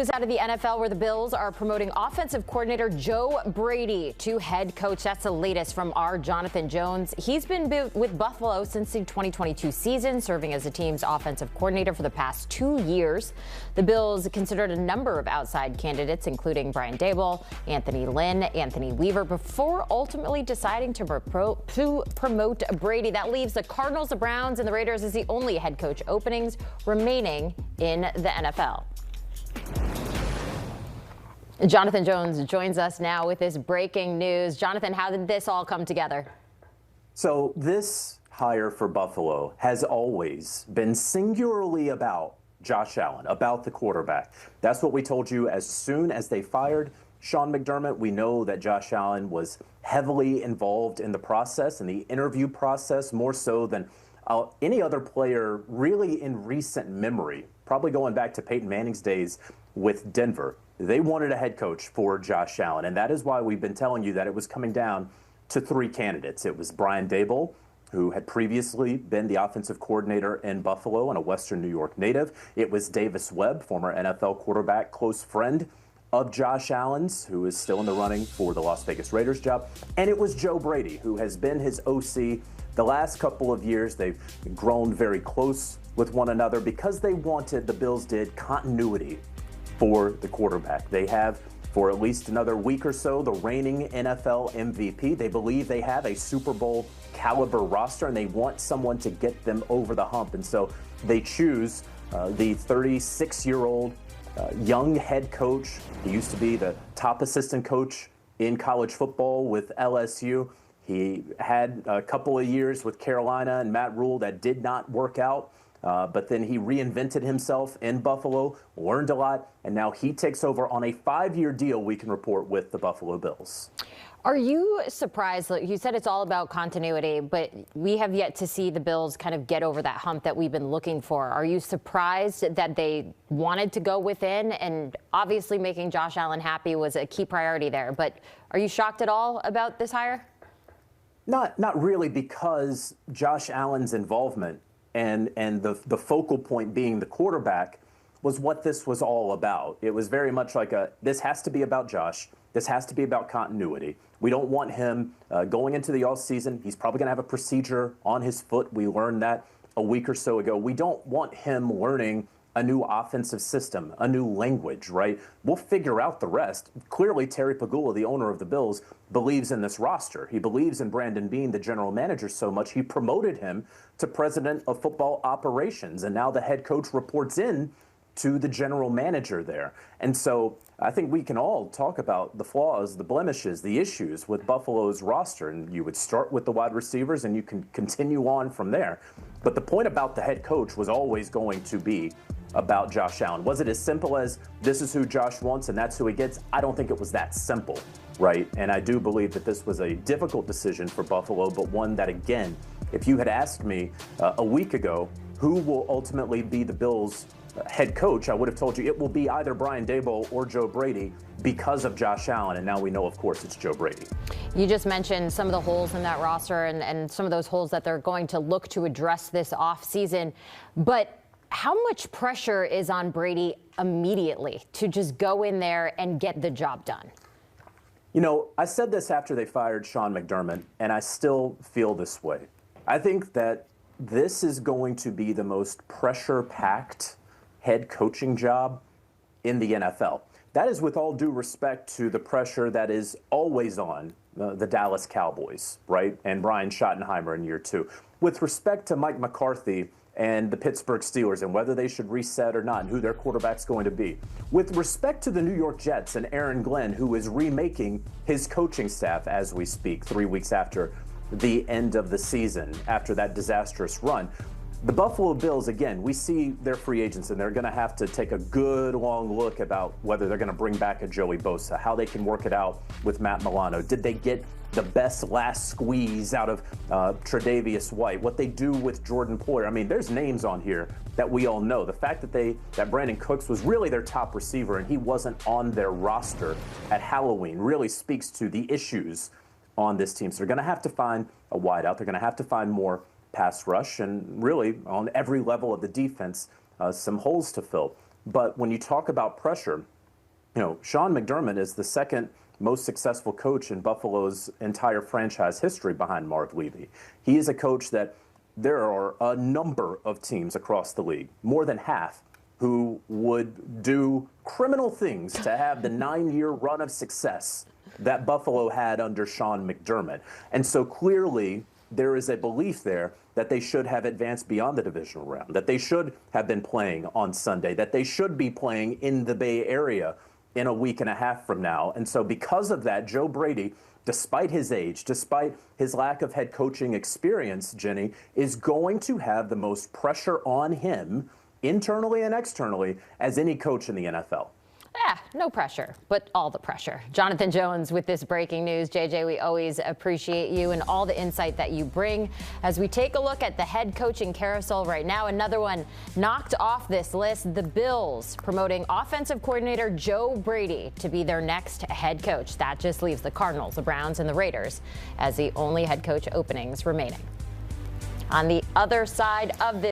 News out of the NFL where the Bills are promoting offensive coordinator Joe Brady to head coach. That's the latest from our Jonathan Jones. He's been with Buffalo since the 2022 season, serving as the team's offensive coordinator for the past 2 years. The Bills considered a number of outside candidates, including Brian Daboll, Anthony Lynn, Anthony Weaver, before ultimately deciding to promote Brady. That leaves the Cardinals, the Browns, and the Raiders as the only head coach openings remaining in the NFL. Jonathan Jones joins us now with this breaking news. Jonathan, how did this all come together? So this hire for Buffalo has always been singularly about Josh Allen, about the quarterback. That's what we told you as soon as they fired Sean McDermott. We know that Josh Allen was heavily involved in the process, in the interview process, more so than any other player really in recent memory, probably going back to Peyton Manning's days with Denver. They wanted a head coach for Josh Allen, and that is why we've been telling you that it was coming down to 3 candidates. It was Brian Daboll, who had previously been the offensive coordinator in Buffalo and a Western New York native. It was Davis Webb, former NFL quarterback, close friend of Josh Allen's, who is still in the running for the Las Vegas Raiders job. And it was Joe Brady, who has been his OC the last couple of years. They've grown very close with one another because they wanted, the Bills did, continuity for the quarterback. They have, for at least another week or so, the reigning NFL MVP. They believe they have a Super Bowl caliber roster, and they want someone to get them over the hump. And so they choose the 36-year-old young head coach. He used to be the top assistant coach in college football with LSU. He had a couple of years with Carolina and Matt Rule that did not work out. But then he reinvented himself in Buffalo, learned a lot, and now he takes over on a 5-year deal, we can report, with the Buffalo Bills. Are you surprised? You said it's all about continuity, but we have yet to see the Bills kind of get over that hump that we've been looking for. Are you surprised that they wanted to go within? And obviously making Josh Allen happy was a key priority there. But are you shocked at all about this hire? Not really, because Josh Allen's involvement and the focal point being the quarterback was what this was all about. It was very much like this has to be about Josh. This has to be about continuity. We don't want him going into the offseason. He's probably going to have a procedure on his foot. We learned that a week or so ago. We don't want him learning a new offensive system, a new language, right? We'll figure out the rest. Clearly, Terry Pegula, the owner of the Bills, believes in this roster. He believes in Brandon Beane, the general manager, so much he promoted him to president of football operations, and now the head coach reports in to the general manager there. And so I think we can all talk about the flaws, the blemishes, the issues with Buffalo's roster, and you would start with the wide receivers and you can continue on from there. But the point about the head coach was always going to be about Josh Allen. Was it as simple as this is who Josh wants and that's who he gets? I don't think it was that simple, right? And I do believe that this was a difficult decision for Buffalo, but one that, again, if you had asked me a week ago who will ultimately be the Bills' head coach, I would have told you it will be either Brian Daboll or Joe Brady because of Josh Allen. And now we know, of course, it's Joe Brady. You just mentioned some of the holes in that roster and some of those holes that they're going to look to address this offseason. But how much pressure is on Brady immediately to just go in there and get the job done? You know, I said this after they fired Sean McDermott, and I still feel this way. I think that this is going to be the most pressure-packed head coaching job in the NFL. That is with all due respect to the pressure that is always on the Dallas Cowboys, right? And Brian Schottenheimer in year 2. With respect to Mike McCarthy and the Pittsburgh Steelers and whether they should reset or not and who their quarterback's going to be. With respect to the New York Jets and Aaron Glenn, who is remaking his coaching staff as we speak, 3 weeks after the end of the season, after that disastrous run. The Buffalo Bills, again, we see their free agents, and they're going to have to take a good long look about whether they're going to bring back a Joey Bosa, how they can work it out with Matt Milano. Did they get the best last squeeze out of Tre'Davious White? What they do with Jordan Poyer? I mean, there's names on here that we all know. The fact that Brandon Cooks was really their top receiver and he wasn't on their roster at Halloween really speaks to the issues on this team. So they're going to have to find a wideout. They're going to have to find more pass rush, and really on every level of the defense, some holes to fill. But when you talk about pressure, Sean McDermott is the second most successful coach in Buffalo's entire franchise history behind Mark Levy. He is a coach that there are a number of teams across the league, more than half, who would do criminal things to have the 9-year run of success that Buffalo had under Sean McDermott. And so clearly there is a belief there that they should have advanced beyond the divisional round, that they should have been playing on Sunday, that they should be playing in the Bay Area in a week and a half from now. And so because of that, Joe Brady, despite his age, despite his lack of head coaching experience, Jenny, is going to have the most pressure on him internally and externally as any coach in the NFL. No pressure, but all the pressure. Jonathan Jones with this breaking news. JJ, we always appreciate you and all the insight that you bring. As we take a look at the head coaching carousel right now, another one knocked off this list. The Bills promoting offensive coordinator Joe Brady to be their next head coach. That just leaves the Cardinals, the Browns, and the Raiders as the only head coach openings remaining. On the other side of this